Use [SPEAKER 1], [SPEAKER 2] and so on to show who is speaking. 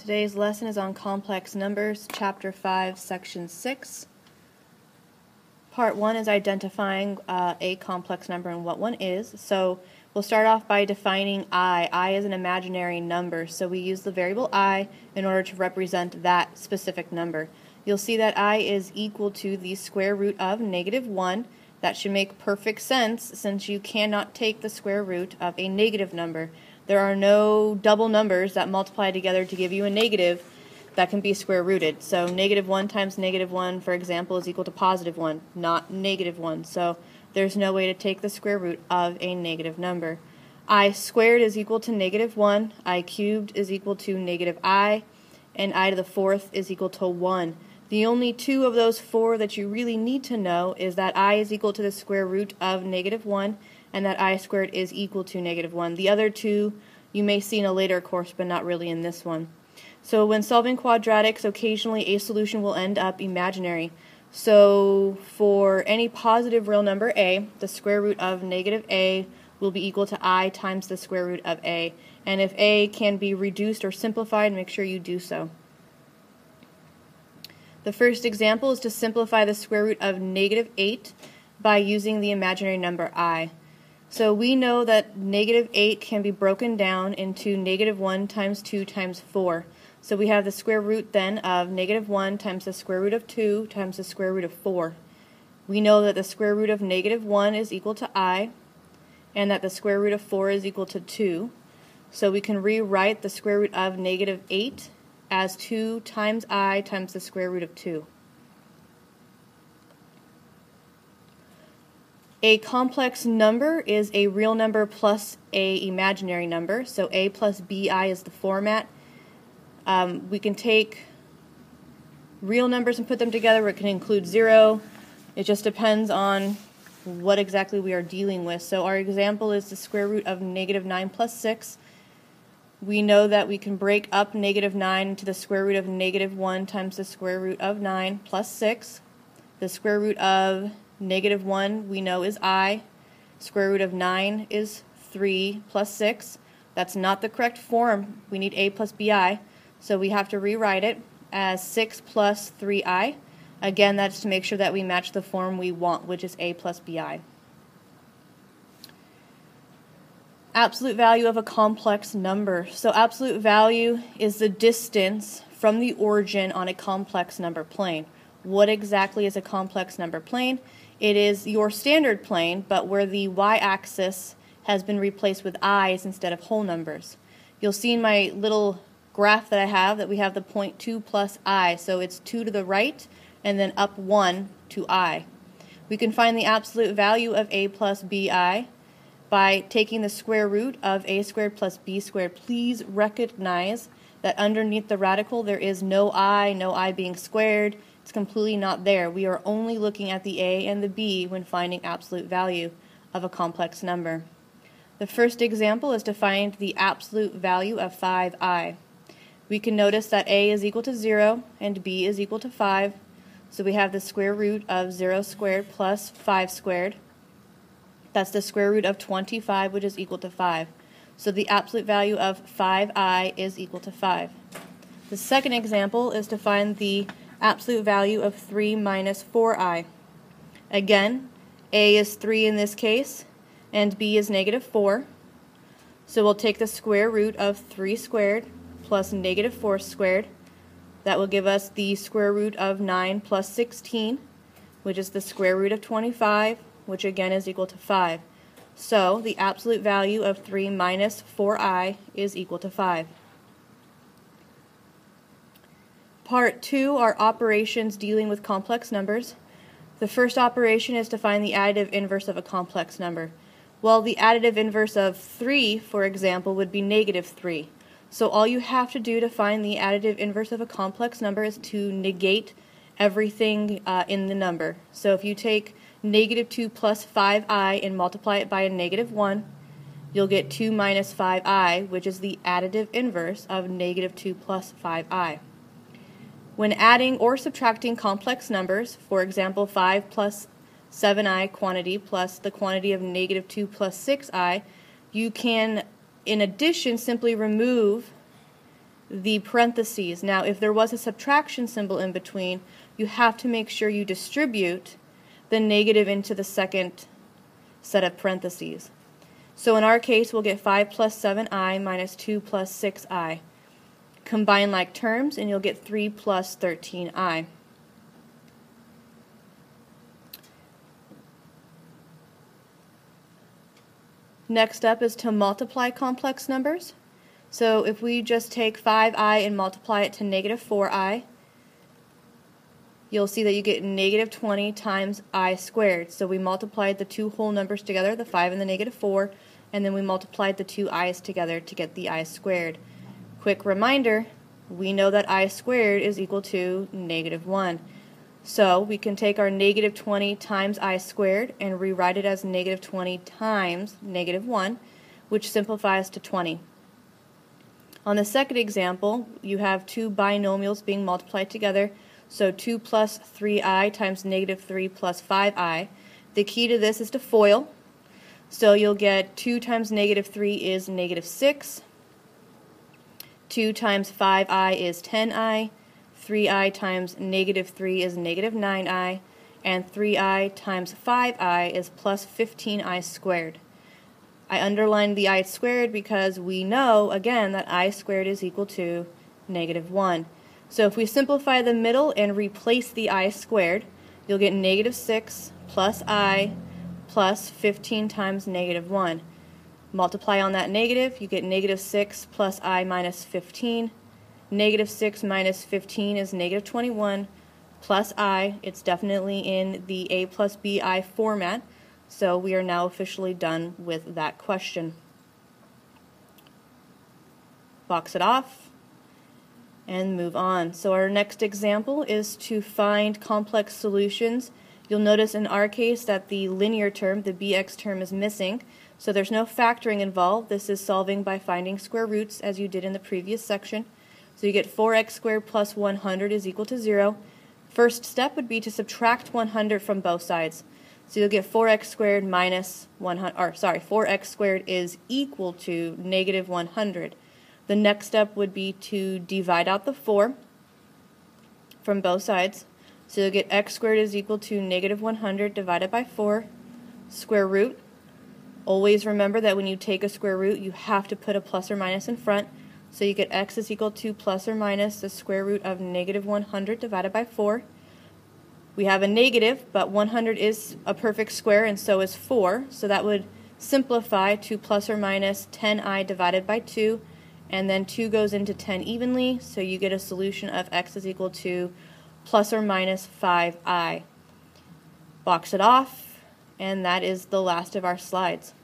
[SPEAKER 1] Today's lesson is on complex numbers, Chapter 5, Section 6. Part 1 is identifying a complex number and what one is. So we'll start off by defining I. I is an imaginary number, so we use the variable I in order to represent that specific number. You'll see that I is equal to the square root of -1. That should make perfect sense since you cannot take the square root of a negative number. There are no double numbers that multiply together to give you a negative that can be square rooted. So -1 times -1, for example, is equal to +1, not -1. So there's no way to take the square root of a negative number. I squared is equal to -1, I cubed is equal to -I, and I to the fourth is equal to 1. The only two of those four that you really need to know is that I is equal to the square root of -1 and that I squared is equal to -1. The other two you may see in a later course, but not really in this one. So when solving quadratics, occasionally a solution will end up imaginary. So for any positive real number a, the square root of -a will be equal to I times the square root of a. And if a can be reduced or simplified, make sure you do so. The first example is to simplify the square root of -8 by using the imaginary number I. So we know that -8 can be broken down into -1 times 2 times 4. So we have the square root then of -1 times the square root of 2 times the square root of 4. We know that the square root of -1 is equal to I, and that the square root of 4 is equal to 2. So we can rewrite the square root of -8 as 2 times I times the square root of 2. A complex number is a real number plus a imaginary number. So a plus bi is the format. We can take real numbers and put them together. It can include 0. It just depends on what exactly we are dealing with. So our example is the square root of -9 plus 6. We know that we can break up -9 into the square root of -1 times the square root of 9 plus 6. The square root of -1 we know is I. Square root of 9 is 3 plus 6. That's not the correct form. We need a plus bi. So we have to rewrite it as 6 plus 3i. Again, that's to make sure that we match the form we want, which is a plus bi. Absolute value of a complex number. So absolute value is the distance from the origin on a complex number plane. What exactly is a complex number plane? It is your standard plane, but where the y-axis has been replaced with i's instead of whole numbers. You'll see in my little graph that I have that we have the point 2 plus I, so it's 2 to the right and then up 1 to I. We can find the absolute value of a plus bi by taking the square root of a squared plus b squared. Please recognize that underneath the radical there is no I being squared. It's completely not there. We are only looking at the a and the b when finding absolute value of a complex number. The first example is to find the absolute value of 5i. We can notice that a is equal to 0 and b is equal to 5. So we have the square root of 0 squared plus 5 squared. That's the square root of 25, which is equal to 5. So the absolute value of 5i is equal to 5. The second example is to find the absolute value of 3 minus 4i. Again, a is 3 in this case, and b is -4. So we'll take the square root of 3 squared plus -4 squared. That will give us the square root of 9 plus 16, which is the square root of 25, which again is equal to 5. So the absolute value of 3 minus 4i is equal to 5. Part 2 are operations dealing with complex numbers. The first operation is to find the additive inverse of a complex number. Well, the additive inverse of 3, for example, would be -3. So all you have to do to find the additive inverse of a complex number is to negate everything in the number. So if you take -2 plus 5i and multiply it by a -1, you'll get 2 minus 5i, which is the additive inverse of -2 plus 5i. When adding or subtracting complex numbers, for example 5 plus 7i quantity plus the quantity of -2 plus 6i, you can in addition simply remove the parentheses. Now, if there was a subtraction symbol in between, you have to make sure you distribute the negative into the second set of parentheses. So in our case, we'll get 5 plus 7i minus 2 plus 6i. Combine like terms, and you'll get 3 plus 13i. Next up is to multiply complex numbers. So if we just take 5i and multiply it to negative 4i, you'll see that you get negative 20 times I squared. So we multiplied the two whole numbers together, the 5 and the negative 4, and then we multiplied the two i's together to get the I squared. Quick reminder, we know that I squared is equal to negative 1. So we can take our negative 20 times I squared and rewrite it as negative 20 times negative 1, which simplifies to 20. On the second example, you have two binomials being multiplied together, so 2 plus 3i times negative 3 plus 5i. The key to this is to FOIL, so you'll get 2 times negative 3 is negative 6, 2 times 5i is 10i, 3i times negative 3 is negative 9i, and 3i times 5i is plus 15i squared. I underlined the I squared because we know, again, that I squared is equal to negative 1. So if we simplify the middle and replace the I squared, you'll get negative 6 plus I plus 15 times negative 1. Multiply on that negative, you get negative 6 plus I minus 15. Negative 6 minus 15 is negative 21 plus I. It's definitely in the A plus BI format, so we are now officially done with that question. Box it off and move on. So our next example is to find complex solutions. You'll notice in our case that the linear term, the bx term, is missing, so there's no factoring involved. This is solving by finding square roots as you did in the previous section. So you get 4x squared plus 100 is equal to 0. First step would be to subtract 100 from both sides. So you'll get 4x squared minus 100, 4x squared is equal to negative 100. The next step would be to divide out the 4 from both sides. So you'll get x squared is equal to negative 100 divided by 4, square root. Always remember that when you take a square root, you have to put a plus or minus in front. So you get x is equal to plus or minus the square root of negative 100 divided by 4. We have a negative, but 100 is a perfect square, and so is 4. So that would simplify to plus or minus 10i divided by 2, and then 2 goes into 10 evenly, so you get a solution of x is equal to plus or minus 5i. Box it off, and that is the last of our slides.